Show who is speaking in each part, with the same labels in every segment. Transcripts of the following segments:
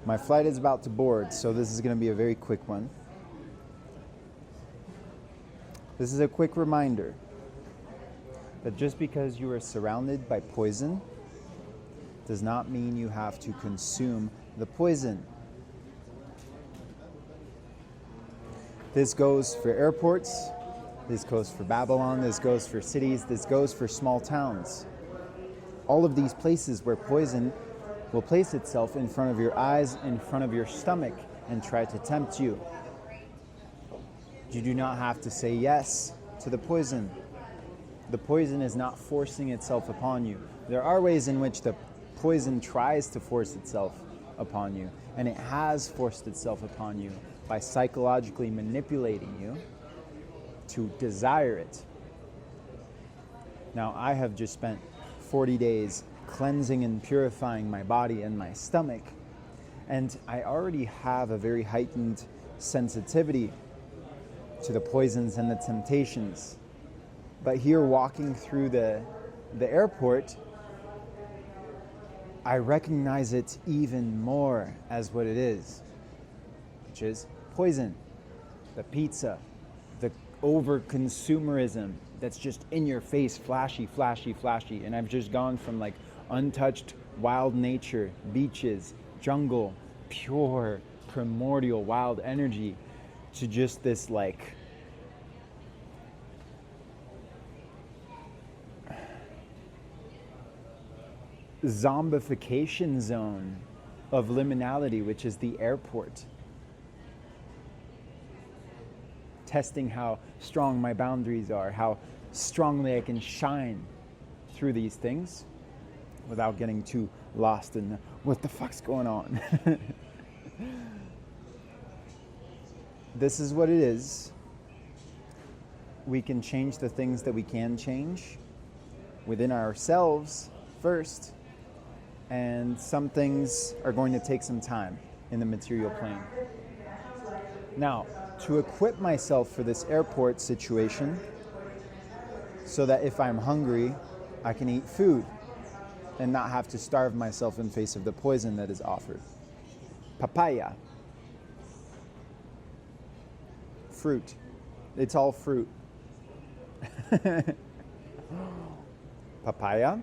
Speaker 1: My flight is about to board, so this is going to be a very quick one. This is a quick reminder that just because you are surrounded by poison does not mean you have to consume the poison. This goes for airports, this goes for Babylon, this goes for cities, this goes for small towns. All of these places where poison will place itself in front of your eyes, in front of your stomach, and try to tempt you. You do not have to say yes to the poison. The poison is not forcing itself upon you. There are ways in which the poison tries to force itself upon you, and it has forced itself upon you by psychologically manipulating you to desire it. Now, I have just spent 40 days cleansing and purifying my body and my stomach, and I already have a very heightened sensitivity to the poisons and the temptations. But here, walking through the airport, I recognize it even more as what it is, which is poison. The pizza, the over-consumerism that's just in your face, flashy, flashy, flashy. And I've just gone from like untouched wild nature, beaches, jungle, pure, primordial, wild energy to just this like zombification zone of liminality, which is the airport. Testing how strong my boundaries are, how strongly I can shine through these things without getting too lost in what the fuck's going on. This is what it is. We can change the things that we can change within ourselves first, and some things are going to take some time in the material plane. Now, to equip myself for this airport situation so that if I'm hungry, I can eat food and not have to starve myself in face of the poison that is offered. Papaya. Fruit. It's all fruit. Papaya.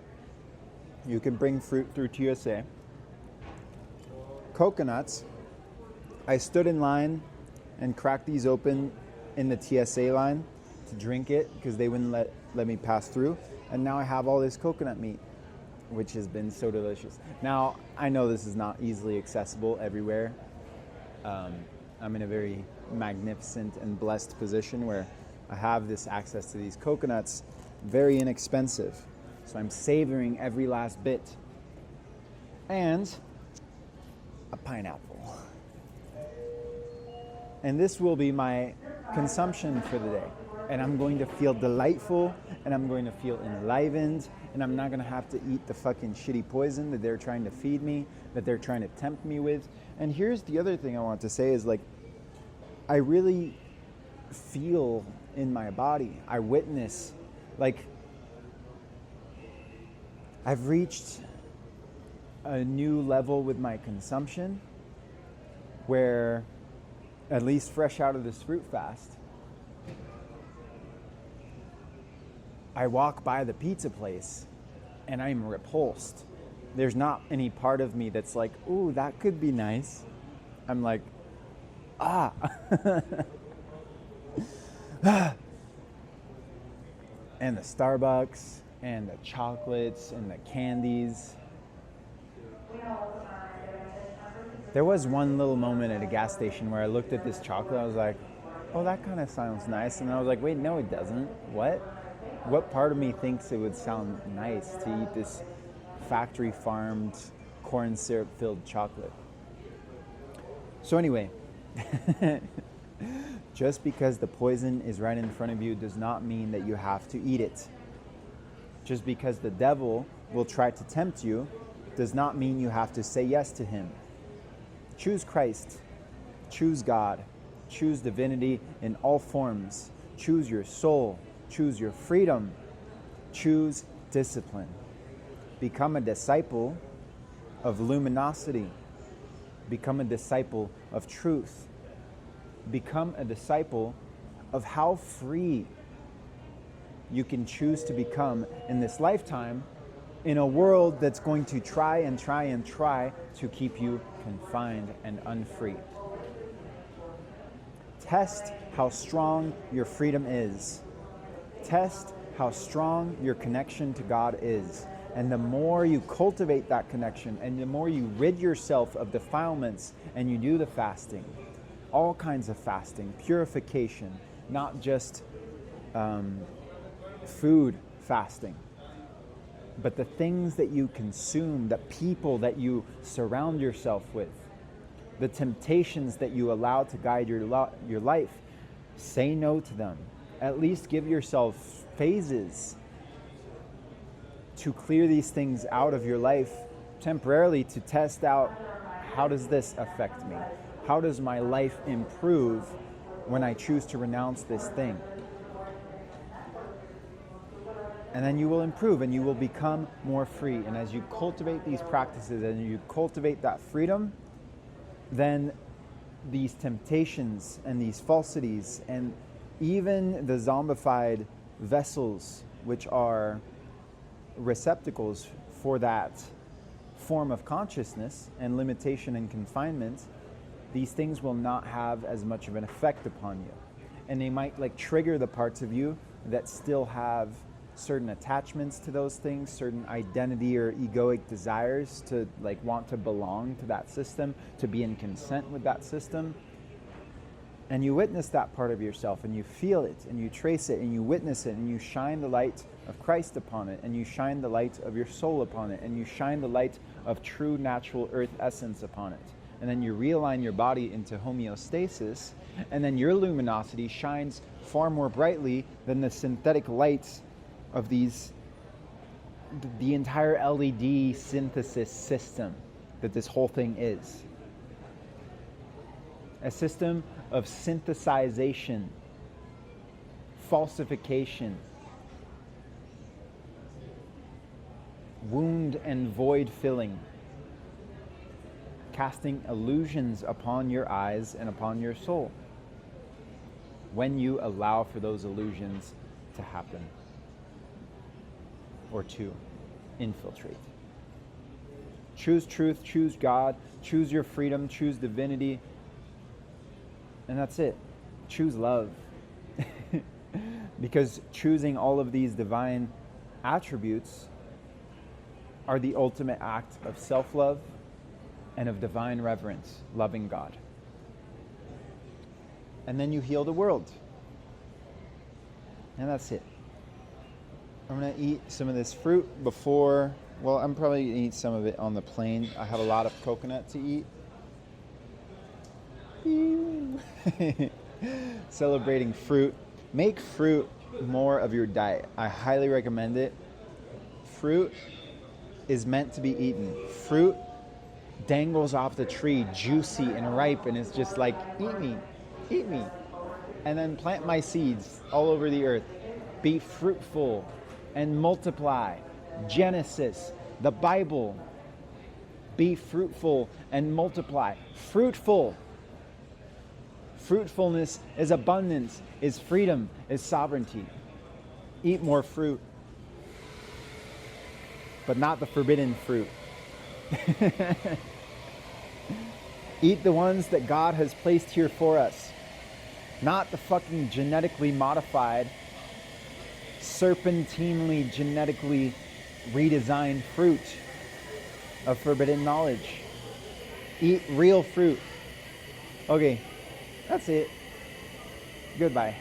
Speaker 1: You can bring fruit through TSA. Coconuts. I stood in line and cracked these open in the TSA line to drink it because they wouldn't let me pass through. And now I have all this coconut meat, which has been so delicious. Now, I know this is not easily accessible everywhere. I'm in a very magnificent and blessed position where I have this access to these coconuts, very inexpensive. So I'm savoring every last bit. And a pineapple. And this will be my consumption for the day. And I'm going to feel delightful, and I'm going to feel enlivened, and I'm not going to have to eat the fucking shitty poison that they're trying to feed me, that they're trying to tempt me with. And here's the other thing I want to say is, like, I really feel in my body, I witness, like, I've reached a new level with my consumption where, at least fresh out of this fruit fast, I walk by the pizza place and I'm repulsed. There's not any part of me that's like, ooh, that could be nice. I'm like, ah. And the Starbucks and the chocolates and the candies. There was one little moment at a gas station where I looked at this chocolate. I was like, oh, that kind of sounds nice. And I was like, wait, no, it doesn't. What? What part of me thinks it would sound nice to eat this factory farmed, corn syrup filled chocolate? So anyway, just because the poison is right in front of you does not mean that you have to eat it. Just because the devil will try to tempt you does not mean you have to say yes to him. Choose Christ. Choose God. Choose divinity in all forms. Choose your soul. Choose your freedom. Choose discipline. Become a disciple of luminosity. Become a disciple of truth. Become a disciple of how free you can choose to become in this lifetime in a world that's going to try and try and try to keep you confined and unfree. Test how strong your freedom is. Test how strong your connection to God is. And the more you cultivate that connection, and the more you rid yourself of defilements, and you do the fasting, all kinds of fasting, purification, not just food fasting, but the things that you consume, the people that you surround yourself with, the temptations that you allow to guide your life, say no to them. At least give yourself phases to clear these things out of your life temporarily, to test out, how does this affect me? How does my life improve when I choose to renounce this thing? And then you will improve and you will become more free. And as you cultivate these practices and you cultivate that freedom, then these temptations and these falsities and even the zombified vessels, which are receptacles for that form of consciousness and limitation and confinement, these things will not have as much of an effect upon you. And they might trigger the parts of you that still have certain attachments to those things, certain identity or egoic desires to want to belong to that system, to be in consent with that system. And you witness that part of yourself, and you feel it, and you trace it, and you witness it, and you shine the light of Christ upon it, and you shine the light of your soul upon it, and you shine the light of true natural earth essence upon it. And then you realign your body into homeostasis, and then your luminosity shines far more brightly than the synthetic lights of the entire LED synthesis system that this whole thing is. A system of synthesization, falsification, wound and void filling, casting illusions upon your eyes and upon your soul when you allow for those illusions to happen or to infiltrate. Choose truth, choose God, choose your freedom, choose divinity, and that's it. Choose love. Because choosing all of these divine attributes are the ultimate act of self-love and of divine reverence, loving God. And then you heal the world. And that's it. I'm going to eat some of this fruit before, well, I'm probably going to eat some of it on the plane. I have a lot of coconut to eat. Celebrating fruit. Make fruit more of your diet. I highly recommend it. Fruit is meant to be eaten. Fruit dangles off the tree, juicy and ripe, and it's just like, eat me, eat me. And then plant my seeds all over the earth. Be fruitful and multiply. Genesis, the Bible. Be fruitful and multiply. Fruitful. Fruitfulness is abundance, is freedom, is sovereignty. Eat more fruit, but not the forbidden fruit. Eat the ones that God has placed here for us, not the fucking genetically modified, serpentinely genetically redesigned fruit of forbidden knowledge. Eat real fruit. Okay, that's it. Goodbye.